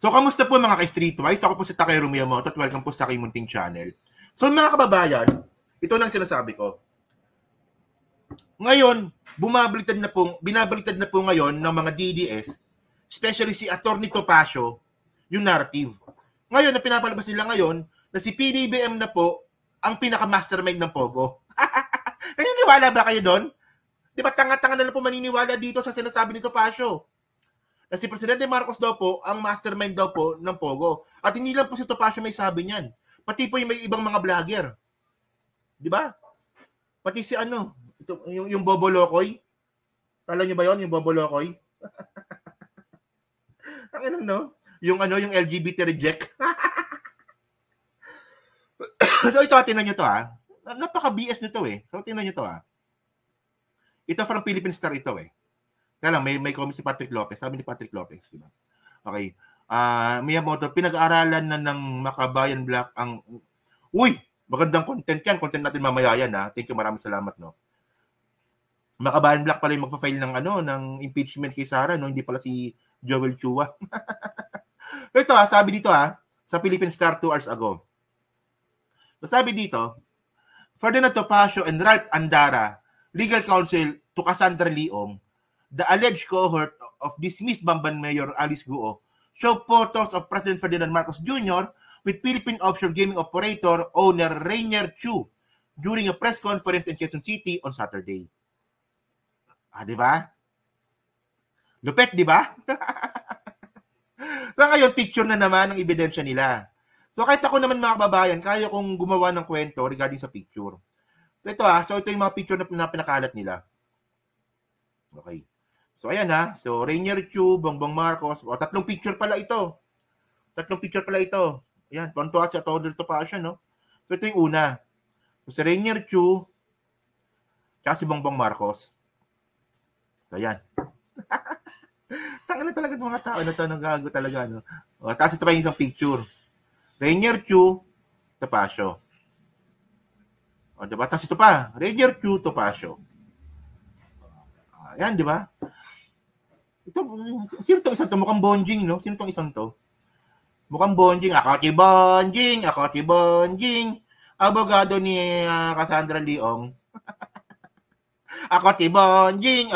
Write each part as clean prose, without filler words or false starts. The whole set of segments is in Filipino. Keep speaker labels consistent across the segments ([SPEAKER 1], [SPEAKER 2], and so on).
[SPEAKER 1] So, kamusta po mga ka-Streetwise? Ako po si Takero Miyamoto at welcome po sa aking munting channel. So, mga kababayan, ito lang sinasabi ko. Ngayon, binabaliktad na po ngayon ng mga DDS, especially si Atty. Topacio, yung narrative. Ngayon, na pinapalabas nila ngayon, na si PBBM na po ang pinaka-mastermind ng Pogo. Naniniwala ba kayo doon? Di ba tanga-tanga na lang po maniniwala dito sa sinasabi ni Topacio? Na si Presidente Marcos daw po ang mastermind daw po ng Pogo. At hindi lang po si Topacio may sabi niyan. Pati po yung may ibang mga vlogger. Di ba? Pati si yung Bobo Lokoy. Kala niyo ba yon yung Bobo Lokoy? Ang no? Yung LGBT reject. So ito, tingnan niyo to Napaka-BS nito eh. So tingnan niyo to Ito from Philippine Star ito eh. Kaya lang, may comment si Patrick Lopez. Sabi ni Patrick Lopez, di ba? Okay. Miyamoto, pinag-aaralan na ng Makabayan Black ang... Uy! Magandang content yan. Content natin mamaya yan, Thank you, maraming salamat, no? Makabayan Black pala yung magpa-file ng impeachment kay Sara, no? Hindi pala si Joel Chua. Ito, sabi dito, sa Philippine Star 2 hours ago. Sabi dito, Ferdinand Topacio and Ralph Andara, legal counsel to Cassandra Leong, the alleged cohort of dismissed Bamban Mayor Alice Guo show photos of President Ferdinand Marcos Jr. with Philippine offshore gaming operator owner Rainier Chu during a press conference in Quezon City on Saturday. Di ba? Lupet, di ba? So ngayon, picture na naman ang ebidensya nila. So kahit ako naman mga kababayan, kaya kong gumawa ng kwento regarding sa picture. So ito so ito yung mga picture na pinakalat nila. Okay. So, ayan So, Rainier Chu, Bongbong Marcos. Tatlong picture pala ito. Ayan, tuwan-tuwa si Atty. Topacio, no? So, ito yung una. So, si Rainier Chu, tsaka si Bongbong Marcos. So, ayan. Tanga na talaga mga tao na ito. Nagago talaga, no? Tapos ito pa yung isang picture. Rainier Chu, Topacio. Diba? Tapos ito pa. Rainier Chu, Topacio. Ayan, di ba? Ito, sino itong isang to? Mukhang bonjing, no? Sino itong isang to? Mukhang bonjing. Ako si bonjing. Abogado ni Cassandra Leong. Ako si bonjing.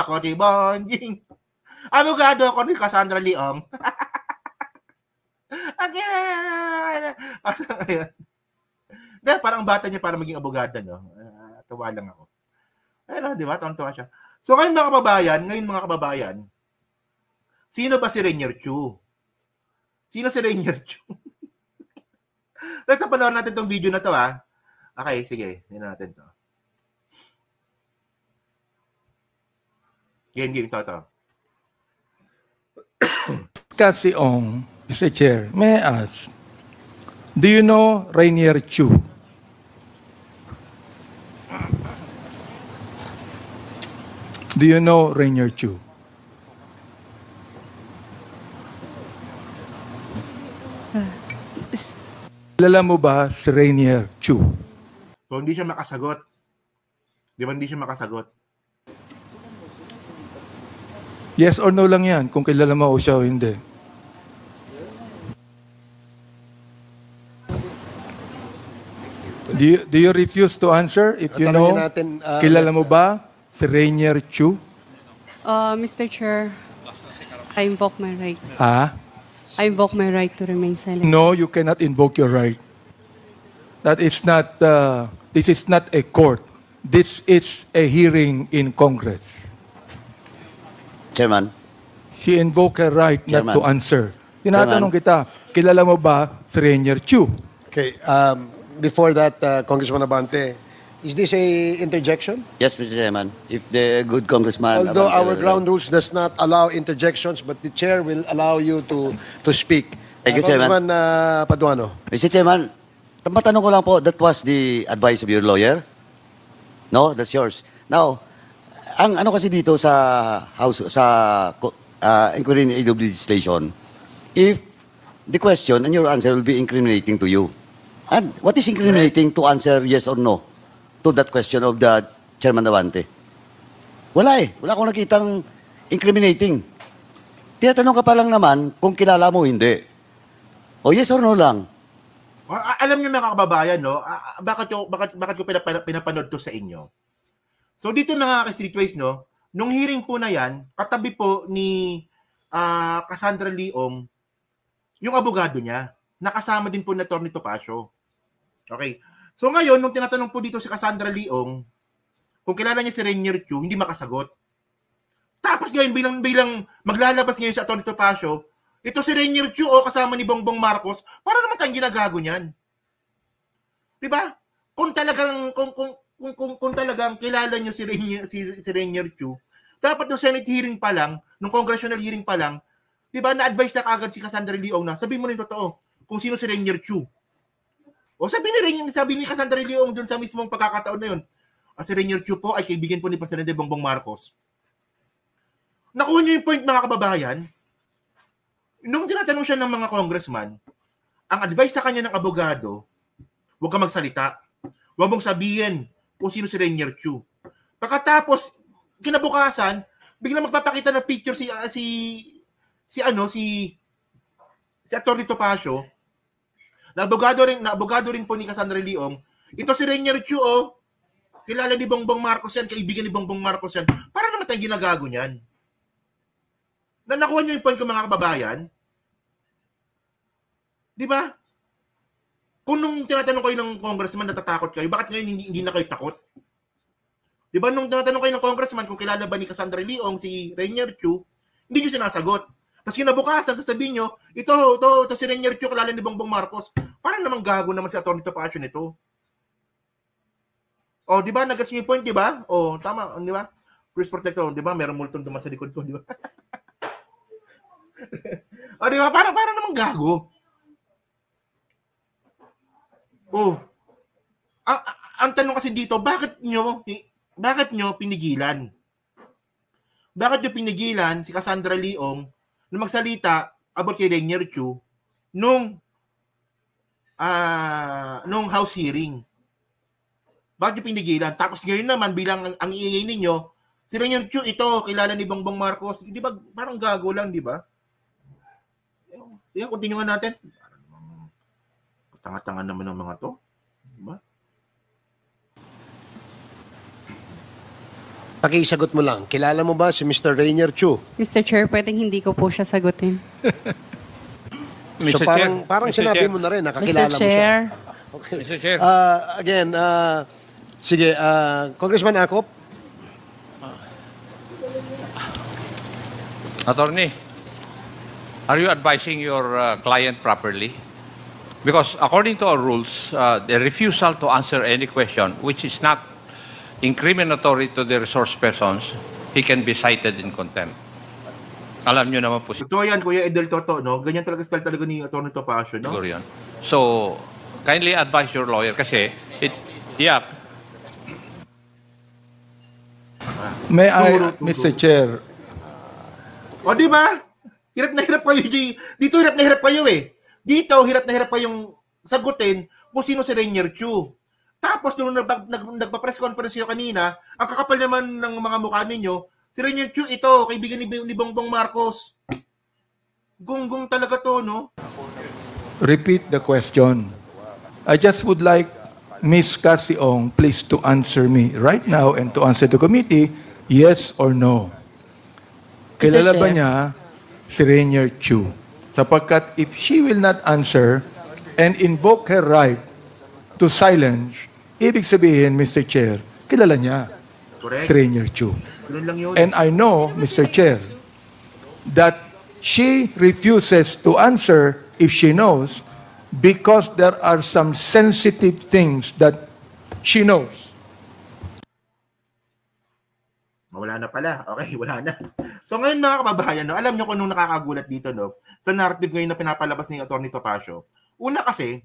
[SPEAKER 1] Abogado ako ni Cassandra Leong. Parang bata niya para maging abogada, no? Tuwa lang ako. Ayun, di ba? Tuwa siya. So, ngayon mga kababayan, sino ba si Rainier Chu? Sino si Rainier Chu? Ito, panoorin natin itong video na to, Okay, sige. Tignan natin to. Game, ito.
[SPEAKER 2] Kasi Mr. Chair, may I ask, do you know Rainier Chu? Do you know Rainier Chu? Kilala mo ba si Rainier Chu?
[SPEAKER 1] So, hindi siya makasagot. Di ba hindi siya makasagot?
[SPEAKER 2] Yes or no lang yan, kung kilala mo o siya o hindi. Do you refuse to answer if you know? Kilala mo ba si Rainier Chu?
[SPEAKER 3] Mr. Chair, I invoke my right. I invoke my right to remain silent.
[SPEAKER 2] No, you cannot invoke your right. That is not, this is not a court. This is a hearing in Congress.
[SPEAKER 4] Chairman.
[SPEAKER 2] She invoked her right not to answer. Tinatanong kita, kilala mo ba si Rainier Chu?
[SPEAKER 5] Okay, before that, Congressman Abante, is this a interjection?
[SPEAKER 4] Yes, Mr. Chairman. If the good congressman...
[SPEAKER 5] Although our ground rules does not allow interjections, but the chair will allow you to speak.
[SPEAKER 4] Thank you, Chairman.
[SPEAKER 5] Congressman Paduano.
[SPEAKER 4] Mr. Chairman, matanong ko lang po, that was the advice of your lawyer? No, that's yours. Now, ang ano kasi dito sa House, sa inquiry legislation, if the question and your answer will be incriminating to you. And what is incriminating to answer yes or no to that question of the Chairman Abante? Wala Wala akong nakitang incriminating. Tinatanong ka pa lang naman kung kilala mo hindi. O yes or no lang?
[SPEAKER 1] Alam niyo mga kababayan, no? Bakit ko pinapanood to sa inyo? So dito mga ka-Streetways, no? Nung hearing po na yan, katabi po ni Cassandra Leong, yung abogado niya, nakasama din po na Atty. Topacio. Okay. So ngayon, nung tinatanong po dito si Cassandra Leong, kung kilala niya si Rainier Chu, hindi makasagot. Tapos ngayon, bilang maglalabas ngayon si Atty. Topacio, ito si Rainier Chu, kasama ni Bongbong Marcos, para naman tayong ginagago niyan. Diba? Kung talagang kilala niyo si Rainier Chu, dapat nung Senate hearing pa lang, nung congressional hearing pa lang, diba, na-advise na kagad si Cassandra Leong na, sabihin mo rin totoo, kung sino si Rainier Chu. O sabi ni Cassandra Leong dun sa mismong pagkakataon na yun, si Rainier Chu po ay kaibigan po ni Presidente Bongbong Marcos. Nakuha niyo yung point, mga kababayan. Nung tinatanong siya ng mga congressman, ang advice sa kanya ng abogado, huwag ka magsalita. Huwag mong sabihin kung sino si Rainier Chu. Pagkatapos, kinabukasan, biglang magpapakita ng picture si Atty. Topacio, na abogado rin po ni Cassandra Leong. Ito si Rainier Chu, kilala ni Bongbong Marcos yan, kaibigan ni Bongbong Marcos yan. Para naman tayong ginagago niyan. Nakuha niyo yung point ko, mga kababayan? Di ba? Kung nung tinatanong kayo ng congressman, natatakot kayo, bakit ngayon hindi na kayo takot? Di ba nung tinatanong kayo ng congressman kung kilala ba ni Cassandra Leong si Rainier Chu, hindi nyo sinasagot. Tapos kinabukasan, sasabihin nyo, ito si Rainier Chu, kilala ni Bongbong Marcos. Parang namang gago naman si Atty. Topacio nito. O, di ba? Nag-gets nyo yung point, di ba? O, tama, di ba? Cruise protector, di ba? Meron multong duman sa likod ko, di ba? O, di ba? Parang namang gago. Oh. Ang tanong kasi dito, bakit nyo pinigilan? Bakit nyo pinigilan si Cassandra Leong na magsalita about kay Rainier Chu nung House hearing? Bakit nyo pinigilan? Tapos ngayon naman, bilang ang iingay ninyo, si Rainier Chu, ito, kilala ni Bongbong Marcos. Di ba, parang gago lang, di ba? Yan, continue nga natin. Tanga-tanga naman ng mga to. Diba?
[SPEAKER 5] Pakisagot mo lang. Kilala mo ba si Mr. Rainier Chu?
[SPEAKER 3] Mr. Chair, pwedeng hindi ko po siya sagutin.
[SPEAKER 5] So parang sinabi mo na rin, nakakilala mo siya. Okay.
[SPEAKER 6] Mr. Chair.
[SPEAKER 5] Again, sige, Congressman Acop.
[SPEAKER 6] Attorney, are you advising your client properly? Because according to our rules, the refusal to answer any question which is not incriminatory to the resource persons, he can be cited in contempt. Alam nyo naman po.
[SPEAKER 1] Ito yan, Kuya Edel Toto, no? Ganyan talaga style talaga ni Atty. Topacio, no?
[SPEAKER 6] Siguro yan. So, kindly advise your lawyer kasi,
[SPEAKER 2] May I, Mr. Chair,
[SPEAKER 1] O, di ba? Hirap na hirap kayo. Dito hirap na hirap kayo eh. Dito, hirap na hirap kayong sagutin kung sino si Rainier Chu. Tapos, nung nagpa-press conference kayo kanina, ang kakapal naman ng mga mukha ninyo, si Rainier Chu, ito, kaibigan ni Bongbong Marcos. Gunggong talaga to, no?
[SPEAKER 2] repeat the question. I just would like Ms. Casiong please to answer me right now and to answer the committee, yes or no. Kilala ba niya si Rainier Chu? Sapagkat if she will not answer and invoke her right to silence, ibig sabihin, Mr. Chair, kilala niya si Rainier Chu. And I know, Mr. Chair, that she refuses to answer if she knows because there are some sensitive things that she knows.
[SPEAKER 1] Wala na pala. Okay, wala na. So ngayon mga kababayan, no, alam nyo kung nung nakakagulat dito, no, sa narrative ngayon na pinapalabas ni Atty. Topacio. Una kasi,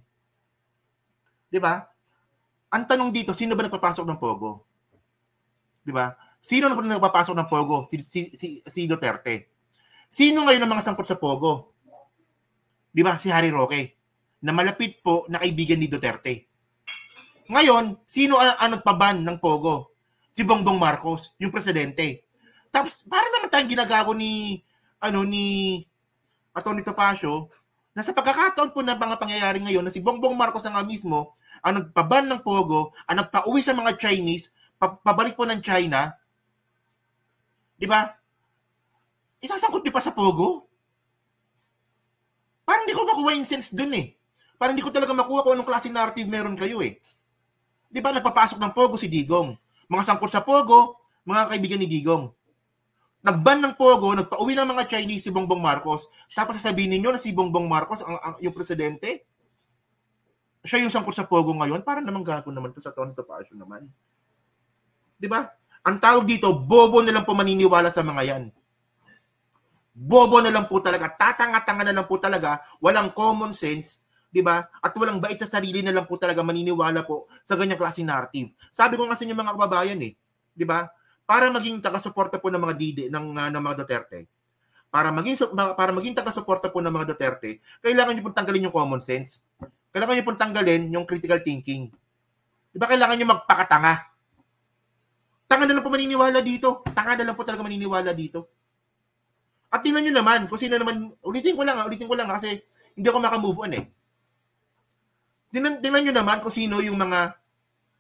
[SPEAKER 1] di ba, ang tanong dito, sino ba nagpapasok ng Pogo? Di ba? Sino na nagpapasok ng Pogo? Si Duterte. Sino ngayon ang mga sangkot sa Pogo? Di ba? Si Harry Roque, na malapit po na kaibigan ni Duterte. Ngayon, sino ang nagpaban ng Pogo? Si Bongbong Marcos, yung presidente. Tapos, para naman tayong ginagago ni Atty. Topacio, Nasa pagkakataon po na mga pangyayari ngayon na si Bongbong Marcos na nga mismo ang nagpaban ng Pogo, ang nagpauwi sa mga Chinese, pabalik po ng China, di ba? Isasangkot niyo pa sa Pogo? Parang hindi ko makuha yung sense dun eh. Parang hindi ko talaga makuha kung anong klaseng narrative meron kayo eh. Di ba nagpapasok ng Pogo si Digong? Mga sangkot sa Pogo, mga kaibigan ni Digong. Nagban ng Pogo, nagpauwi ng mga Chinese si Bongbong Marcos, tapos sasabihin ninyo na si Bongbong Marcos yung presidente? Siya yung sangkot sa Pogo ngayon? Parang naman gago naman to sa Tony Topacio naman. Di ba? Ang tawag dito, bobo na lang po maniniwala sa mga yan. Bobo na lang po talaga, tatanga-tanga na lang po talaga, walang common sense, di ba? At walang bait sa sarili na lang po talaga maniniwala po sa ganyang klaseng narrative. Sabi ko nga sa inyo mga kababayan eh, di ba? Para maging taga-suporta po ng mga ng mga Duterte. Para maging taga-suporta po ng mga Duterte, kailangan niyo pong tanggalin yung common sense. Kailangan niyo pong tanggalin yung critical thinking. Di ba kailangan niyo magpakatanga? Tanga na lang po maniniwala dito. Tanga na lang po talaga maniniwala dito. At tingnan nyo naman, kung sino naman, ulitin ko lang kasi hindi ako makamove on eh. Tingnan nyo naman kung sino yung mga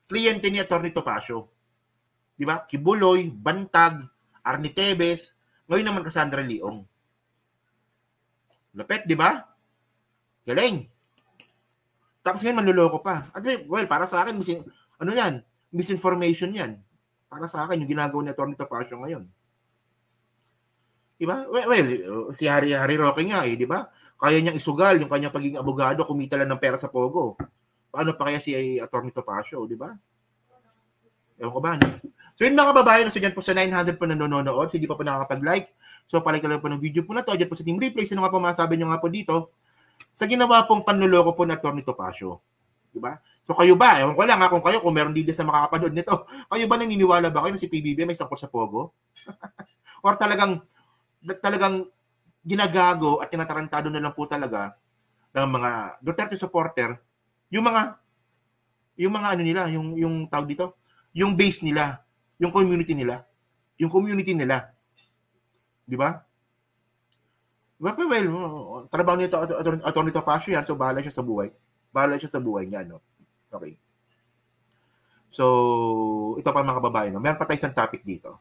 [SPEAKER 1] kliyente ni Atty. Topacio. Di ba? Kibuloy, Bantag, Arnie Tevez, ngayon naman Cassandra Leong. Lapet, di ba? Galing. Tapos ngayon manluloko pa. At well, para sa akin, misinformation yan. Para sa akin, yung ginagawa ni Atty. Topacio ngayon. Diba? Well, si Harry Roque nga di ba? Kaya niyang isugal yung kanyang pagiging abogado, kumita lang ng pera sa Pogo. Paano pa kaya si Atty. Topacio, di ba? Ewan ko ba, no? So yun mga kababayan, so dyan po sa 900 po na nanonood, so hindi pa po nakakapag-like. So palike lang po ng video po na to, dyan po sa Team Replay, sino nga po masabi nyo nga po dito, sa ginawa pong panluloko po na Atty. Topacio. Di ba? So kayo ba, ewan ko lang kung kayo, kung meron dito sa makakapanood nito, kayo ba naniniwala ba kayo na si PBB may sangkot sa Pogo? Or talagang ginagago at tinatarantado na lang po talaga ng mga Duterte supporter yung mga ano nila, yung tawag dito, yung base nila, yung community nila. Di ba? Well, trabaho nito Atty. Topacio yan, so bahala siya sa buhay. Niya, no? Okay. So, ito pa mga kababayan, no? Meron pa tayo isang topic dito.